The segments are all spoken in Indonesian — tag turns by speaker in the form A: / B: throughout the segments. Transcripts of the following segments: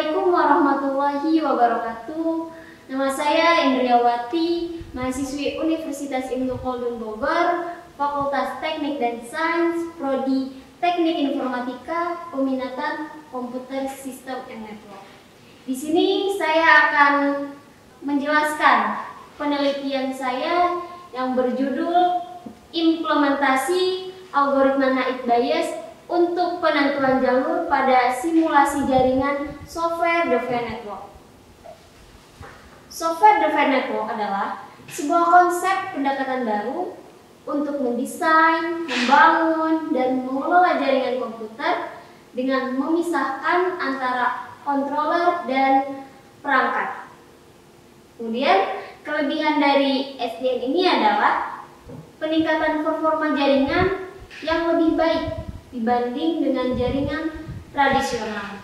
A: Assalamualaikum warahmatullahi wabarakatuh. Nama saya Indriawati, mahasiswi Universitas Ibnu Khaldun Bogor, Fakultas Teknik dan Sains, Prodi Teknik Informatika, peminatan Komputer Sistem and Network. Di sini saya akan menjelaskan penelitian saya yang berjudul Implementasi Algoritma Naib Bayes untuk penentuan jalur pada simulasi jaringan Software-Defined Network. Software-Defined Network adalah sebuah konsep pendekatan baru untuk mendesain, membangun, dan mengelola jaringan komputer dengan memisahkan antara controller dan perangkat. Kemudian, kelebihan dari SDN ini adalah peningkatan performa jaringan yang lebih baik dibanding dengan jaringan tradisional.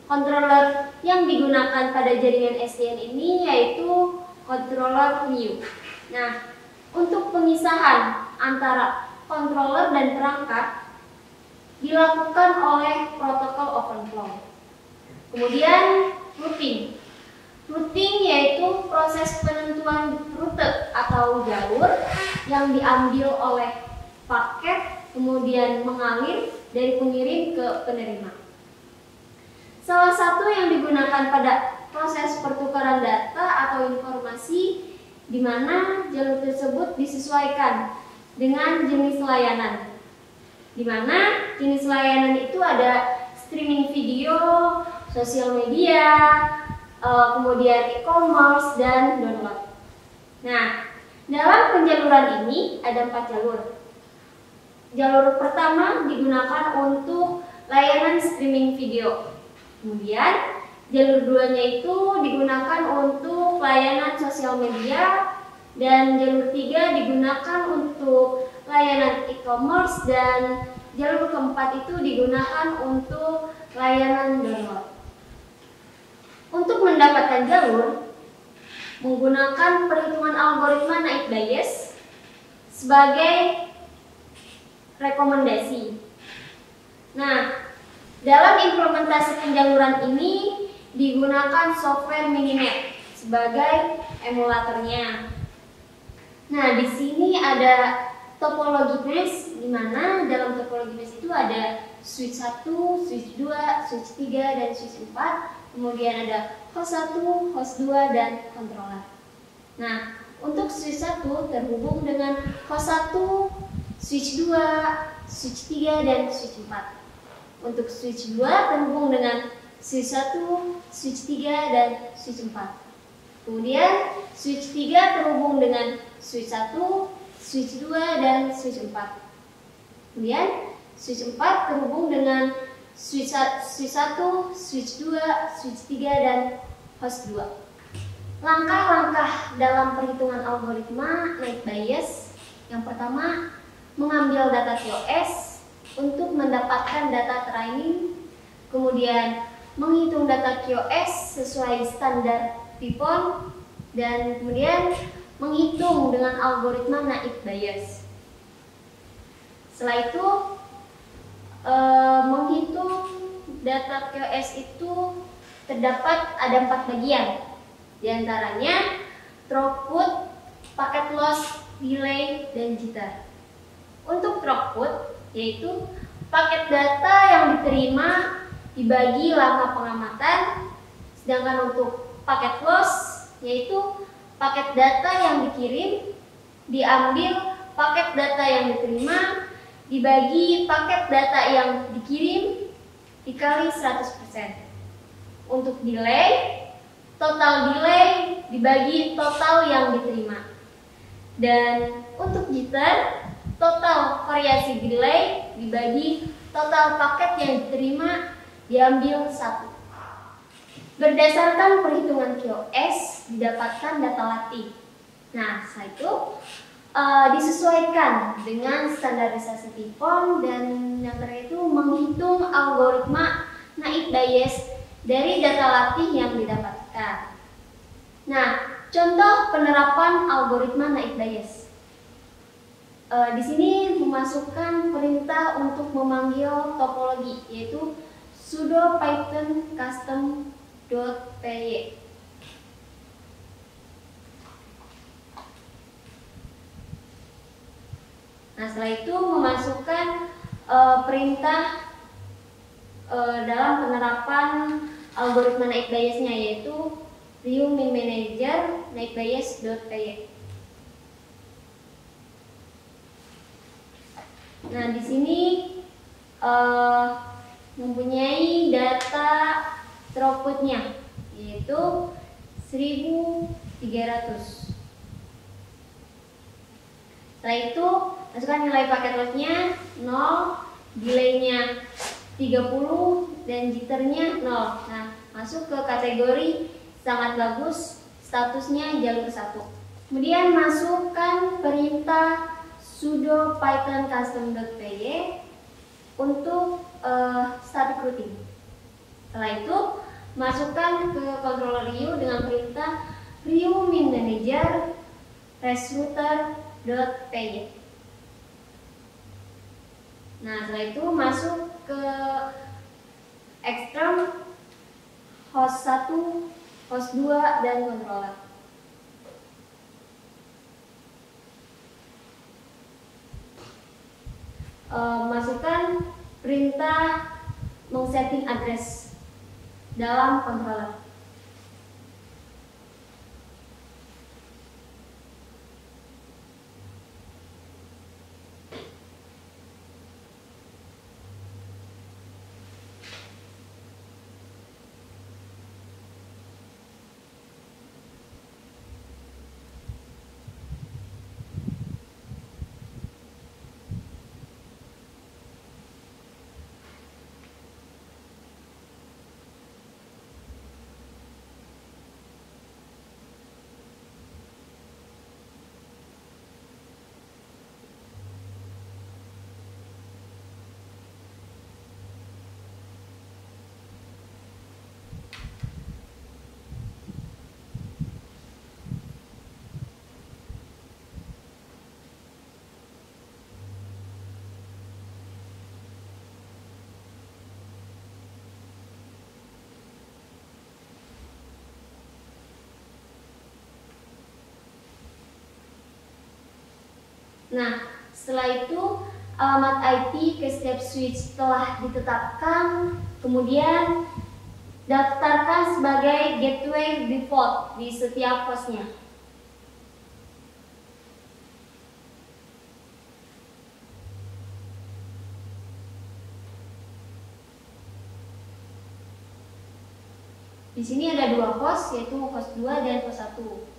A: Controller yang digunakan pada jaringan SDN ini yaitu controller MIU. Nah, untuk pemisahan antara controller dan perangkat dilakukan oleh protokol open-flow. Kemudian routing. Routing yaitu proses penentuan rute atau jalur yang diambil oleh paket kemudian mengalir dari pengirim ke penerima. Salah satu yang digunakan pada proses pertukaran data atau informasi di mana jalur tersebut disesuaikan dengan jenis layanan. Di mana jenis layanan itu ada streaming video, sosial media, kemudian e-commerce dan download. Nah, dalam penjaluran ini ada 4 jalur. Jalur pertama digunakan untuk layanan streaming video. Kemudian jalur duanya itu digunakan untuk layanan sosial media, dan jalur 3 digunakan untuk layanan e-commerce, dan jalur keempat itu digunakan untuk layanan download. Untuk mendapatkan jalur menggunakan perhitungan algoritma Naib Bayes sebagai rekomendasi. Nah, dalam implementasi penjaluran ini digunakan software Mininet sebagai emulatornya. Nah, di sini ada topologi mesh, di mana dalam topologi mesh itu ada switch 1, switch 2, switch 3, dan switch 4. Kemudian ada host 1, host 2, dan controller. Nah, untuk switch 1 terhubung dengan host 1, switch 2, switch 3, dan switch 4. Untuk switch 2 terhubung dengan switch 1, switch 3, dan switch 4. Kemudian switch 3 terhubung dengan switch 1, switch 2, dan switch 4. Kemudian switch 4 terhubung dengan switch 1, switch 2, switch 3, dan host 2. Langkah-langkah dalam perhitungan algoritma Naib Bayes. Yang pertama, mengambil data QoS untuk mendapatkan data training, kemudian menghitung data QoS sesuai standar Python, dan kemudian menghitung dengan algoritma Naib Bayes. Setelah itu menghitung data QoS itu terdapat ada 4 bagian. Di antaranya throughput, packet loss, delay, dan jitter. Untuk throughput yaitu paket data yang diterima dibagi lama pengamatan, sedangkan untuk paket loss yaitu paket data yang dikirim diambil paket data yang diterima dibagi paket data yang dikirim dikali 100%. Untuk delay, total delay dibagi total yang diterima. Dan untuk jitter, total variasi delay dibagi total paket yang diterima diambil 1. Berdasarkan perhitungan QoS didapatkan data latih. Nah, setelah itu disesuaikan dengan standarisasi Python, dan yang terakhir itu menghitung algoritma Naib Bayes dari data latih yang didapatkan. Nah, contoh penerapan algoritma Naib Bayes. Di sini memasukkan perintah untuk memanggil topologi, yaitu sudo python custom.py. Nah, setelah itu memasukkan perintah dalam penerapan algoritma naik biasnya, yaitu view min manager naik bias.py. Nah, di sini mempunyai data throughputnya, yaitu 1300. Setelah itu masukkan nilai paket lossnya 0, delaynya 30, dan jitternya 0. Nah, masuk ke kategori sangat bagus, statusnya jalur 1. Kemudian masukkan perintah sudo python custom.py untuk static routing. Setelah itu masukkan ke controller view dengan perintah view min manager restrouter.py. Nah, setelah itu masuk ke extern host 1, host 2, dan controller. Masukkan perintah mengsetting address dalam controller. Nah, setelah itu alamat IP ke setiap switch telah ditetapkan, kemudian daftarkan sebagai gateway default di setiap hostnya. Di sini ada 2 host, yaitu host 2 dan host 1.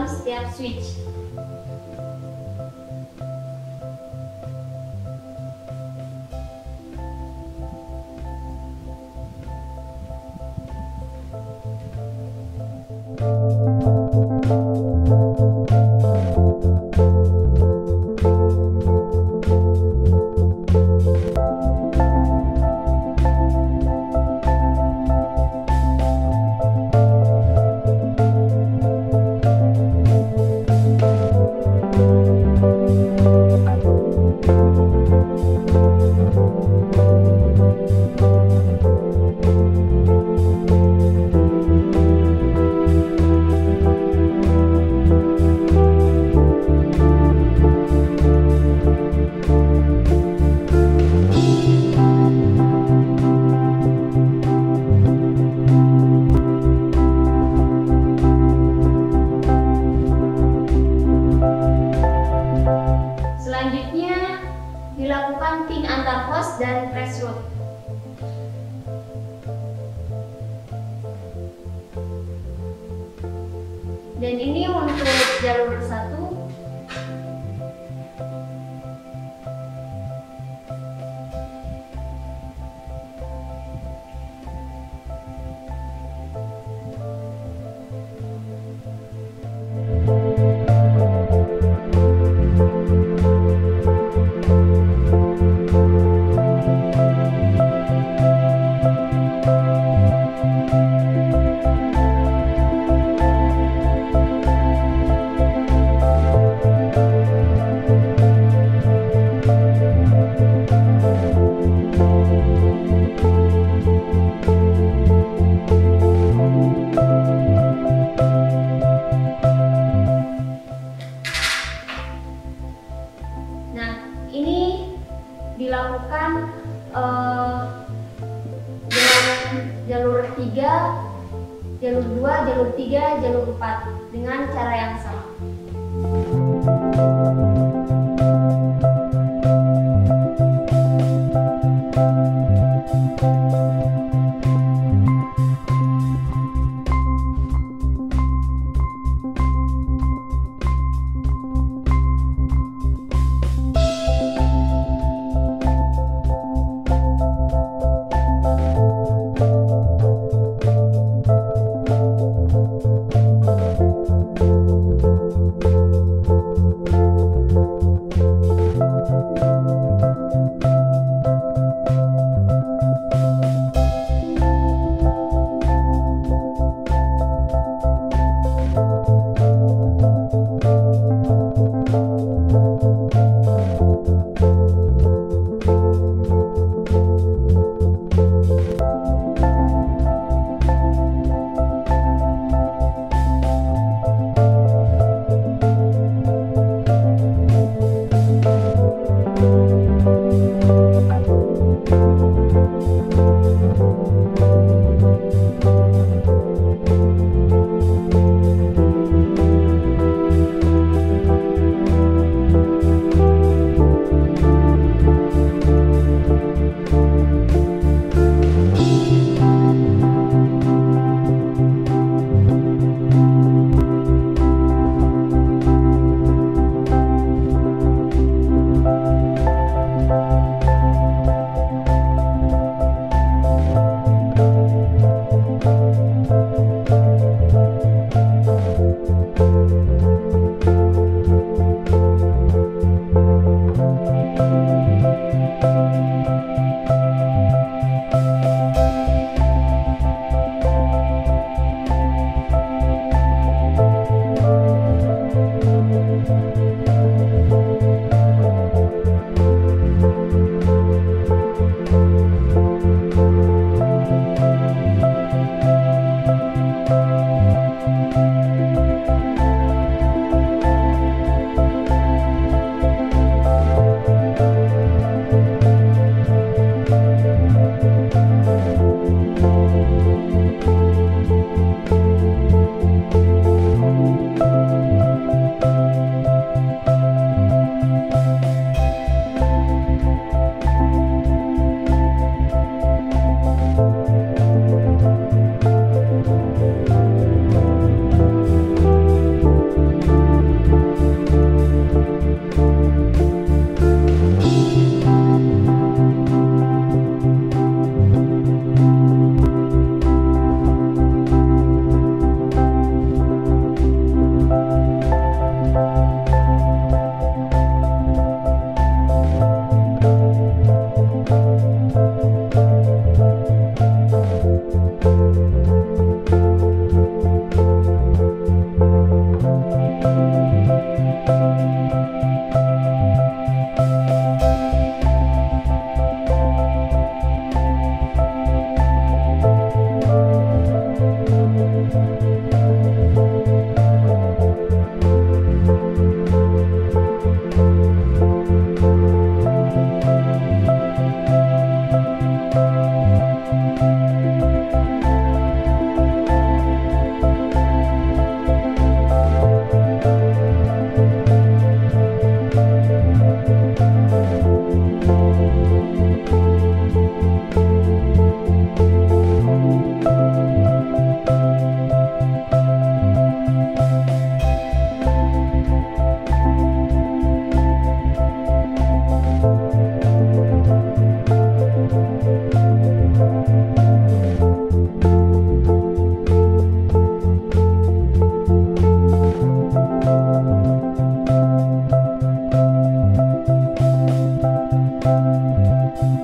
A: Setiap switch. Dilakukan ping antar host dan traceroute. Dan ini untuk jalur 1. Nah, ini dilakukan dengan jalur 3, jalur 2, jalur 3, jalur 4 dengan cara yang sama.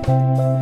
A: Thank you.